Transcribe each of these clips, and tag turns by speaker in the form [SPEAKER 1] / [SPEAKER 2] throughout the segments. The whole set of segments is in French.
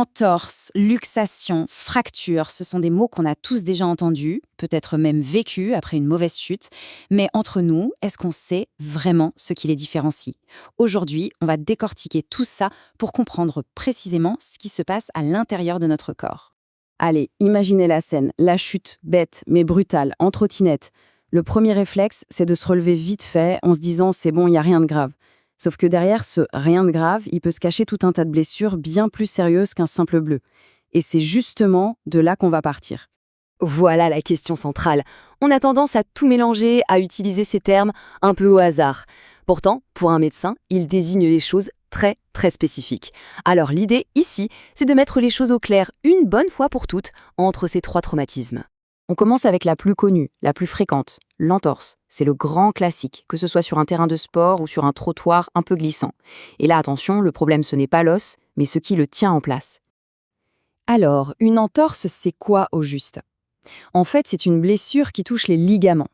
[SPEAKER 1] Entorse, luxation, fracture, ce sont des mots qu'on a tous déjà entendus, peut-être même vécus après une mauvaise chute, mais entre nous, est-ce qu'on sait vraiment ce qui les différencie? Aujourd'hui, on va décortiquer tout ça pour comprendre précisément ce qui se passe à l'intérieur de notre corps.
[SPEAKER 2] Allez, imaginez la scène, la chute, bête mais brutale, en trottinette. Le premier réflexe, c'est de se relever vite fait en se disant c'est bon, il n'y a rien de grave. Sauf que derrière ce rien de grave, il peut se cacher tout un tas de blessures bien plus sérieuses qu'un simple bleu. Et c'est justement de là qu'on va partir.
[SPEAKER 3] Voilà la question centrale. On a tendance à tout mélanger, à utiliser ces termes un peu au hasard. Pourtant, pour un médecin, il désigne les choses très spécifiques. Alors l'idée ici, c'est de mettre les choses au clair une bonne fois pour toutes entre ces trois traumatismes.
[SPEAKER 2] On commence avec la plus connue, la plus fréquente, l'entorse. C'est le grand classique, que ce soit sur un terrain de sport ou sur un trottoir un peu glissant. Et là, attention, le problème ce n'est pas l'os, mais ce qui le tient en place.
[SPEAKER 1] Alors, une entorse, c'est quoi au juste? En fait, c'est une blessure qui touche les ligaments.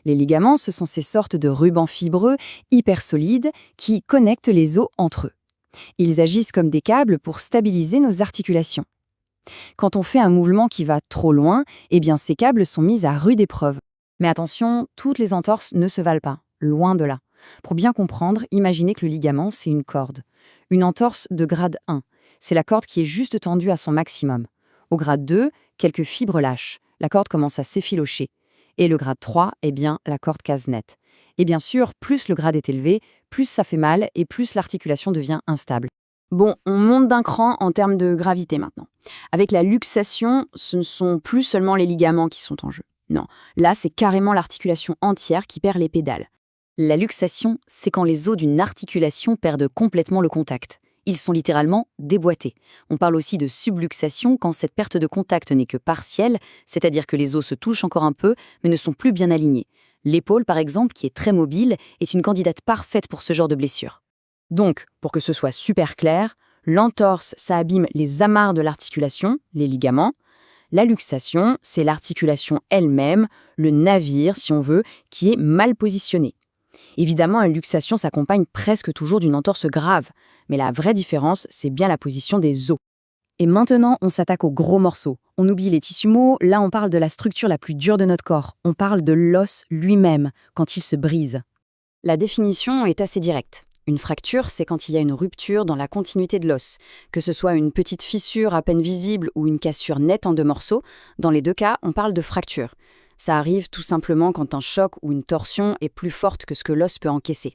[SPEAKER 1] Les ligaments, ce sont ces sortes de rubans fibreux, hyper solides, qui connectent les os entre eux. Ils agissent comme des câbles pour stabiliser nos articulations. Quand on fait un mouvement qui va trop loin, eh bien ces câbles sont mis à rude épreuve. Mais attention, toutes les entorses ne se valent pas, loin de là. Pour bien comprendre, imaginez que le ligament, c'est une corde. Une entorse de grade 1, c'est la corde qui est juste tendue à son maximum. Au grade 2, quelques fibres lâchent, la corde commence à s'effilocher. Et le grade 3, eh bien, la corde casse net. Et bien sûr, plus le grade est élevé, plus ça fait mal et plus l'articulation devient instable. Bon, on monte d'un cran en termes de gravité maintenant. Avec la luxation, ce ne sont plus seulement les ligaments qui sont en jeu. Non, là, c'est carrément l'articulation entière qui perd les pédales.
[SPEAKER 3] La luxation, c'est quand les os d'une articulation perdent complètement le contact. Ils sont littéralement déboîtés. On parle aussi de subluxation quand cette perte de contact n'est que partielle, c'est-à-dire que les os se touchent encore un peu, mais ne sont plus bien alignés. L'épaule, par exemple, qui est très mobile, est une candidate parfaite pour ce genre de blessure.
[SPEAKER 2] Donc, pour que ce soit super clair, l'entorse, ça abîme les amarres de l'articulation, les ligaments. La luxation, c'est l'articulation elle-même, le navire, si on veut, qui est mal positionné. Évidemment, une luxation s'accompagne presque toujours d'une entorse grave, mais la vraie différence, c'est bien la position des os. Et maintenant, on s'attaque aux gros morceaux. On oublie les tissus mous, là on parle de la structure la plus dure de notre corps. On parle de l'os lui-même, quand il se brise.
[SPEAKER 1] La définition est assez directe. Une fracture, c'est quand il y a une rupture dans la continuité de l'os. Que ce soit une petite fissure à peine visible ou une cassure nette en deux morceaux, dans les deux cas, on parle de fracture. Ça arrive tout simplement quand un choc ou une torsion est plus forte que ce que l'os peut encaisser.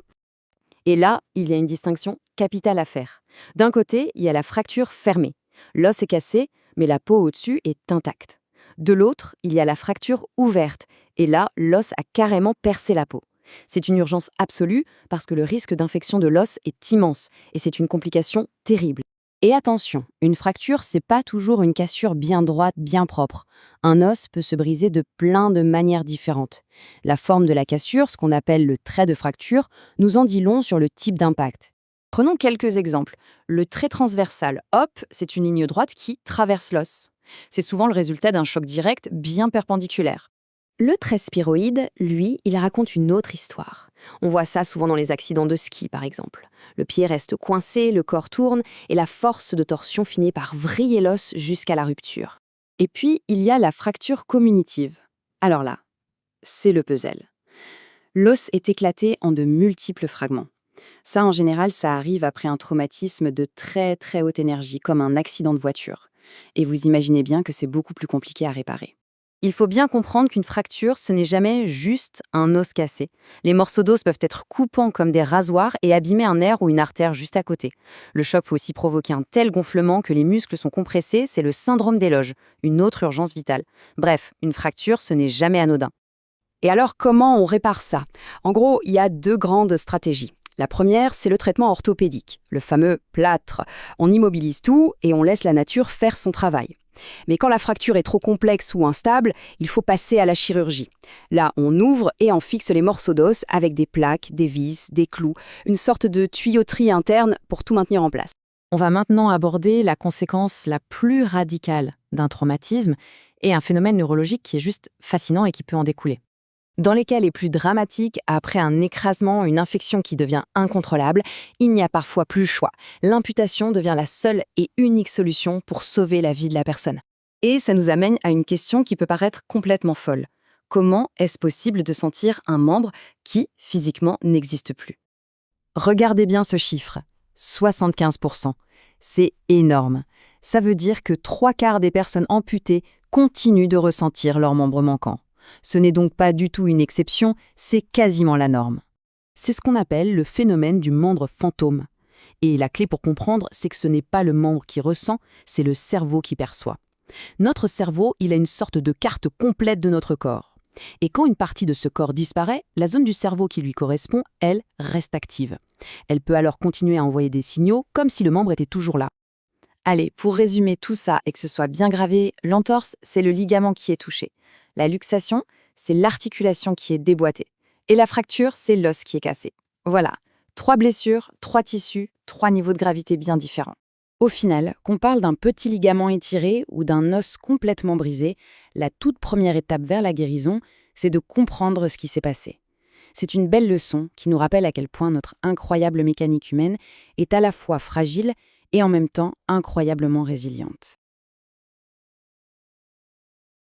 [SPEAKER 3] Et là, il y a une distinction capitale à faire. D'un côté, il y a la fracture fermée. L'os est cassé, mais la peau au-dessus est intacte. De l'autre, il y a la fracture ouverte, et là, l'os a carrément percé la peau. C'est une urgence absolue parce que le risque d'infection de l'os est immense, et c'est une complication terrible.
[SPEAKER 2] Et attention, une fracture, c'est pas toujours une cassure bien droite, bien propre. Un os peut se briser de plein de manières différentes. La forme de la cassure, ce qu'on appelle le trait de fracture, nous en dit long sur le type d'impact. Prenons quelques exemples. Le trait transversal, hop, c'est une ligne droite qui traverse l'os. C'est souvent le résultat d'un choc direct bien perpendiculaire.
[SPEAKER 3] Le trait sphéroïde, lui, il raconte une autre histoire. On voit ça souvent dans les accidents de ski, par exemple. Le pied reste coincé, le corps tourne, et la force de torsion finit par vriller l'os jusqu'à la rupture.
[SPEAKER 2] Et puis, il y a la fracture communitive. Alors là, c'est le puzzle. L'os est éclaté en de multiples fragments. Ça, en général, ça arrive après un traumatisme de très haute énergie, comme un accident de voiture. Et vous imaginez bien que c'est beaucoup plus compliqué à réparer. Il faut bien comprendre qu'une fracture, ce n'est jamais juste un os cassé. Les morceaux d'os peuvent être coupants comme des rasoirs et abîmer un nerf ou une artère juste à côté. Le choc peut aussi provoquer un tel gonflement que les muscles sont compressés, c'est le syndrome d'éloge, une autre urgence vitale. Bref, une fracture, ce n'est jamais anodin. Et alors, comment on répare ça? En gros, il y a deux grandes stratégies. La première, c'est le traitement orthopédique, le fameux plâtre. On immobilise tout et on laisse la nature faire son travail. Mais quand la fracture est trop complexe ou instable, il faut passer à la chirurgie. Là, on ouvre et on fixe les morceaux d'os avec des plaques, des vis, des clous, une sorte de tuyauterie interne pour tout maintenir en place. On va maintenant aborder la conséquence la plus radicale d'un traumatisme et un phénomène neurologique qui est juste fascinant et qui peut en découler.
[SPEAKER 1] Dans les cas les plus dramatiques, après un écrasement, une infection qui devient incontrôlable, il n'y a parfois plus le choix. L'amputation devient la seule et unique solution pour sauver la vie de la personne.
[SPEAKER 2] Et ça nous amène à une question qui peut paraître complètement folle. Comment est-ce possible de sentir un membre qui, physiquement, n'existe plus?
[SPEAKER 1] Regardez bien ce chiffre, 75%. C'est énorme. Ça veut dire que 3/4 des personnes amputées continuent de ressentir leurs membres manquants. Ce n'est donc pas du tout une exception, c'est quasiment la norme.
[SPEAKER 4] C'est ce qu'on appelle le phénomène du membre fantôme. Et la clé pour comprendre, c'est que ce n'est pas le membre qui ressent, c'est le cerveau qui perçoit. Notre cerveau, il a une sorte de carte complète de notre corps. Et quand une partie de ce corps disparaît, la zone du cerveau qui lui correspond, elle, reste active. Elle peut alors continuer à envoyer des signaux comme si le membre était toujours là.
[SPEAKER 2] Allez, pour résumer tout ça et que ce soit bien gravé, l'entorse, c'est le ligament qui est touché. La luxation, c'est l'articulation qui est déboîtée. Et la fracture, c'est l'os qui est cassé. Voilà, 3 blessures, 3 tissus, 3 niveaux de gravité bien différents.
[SPEAKER 1] Au final, qu'on parle d'un petit ligament étiré ou d'un os complètement brisé, la toute première étape vers la guérison, c'est de comprendre ce qui s'est passé. C'est une belle leçon qui nous rappelle à quel point notre incroyable mécanique humaine est à la fois fragile et en même temps incroyablement résiliente.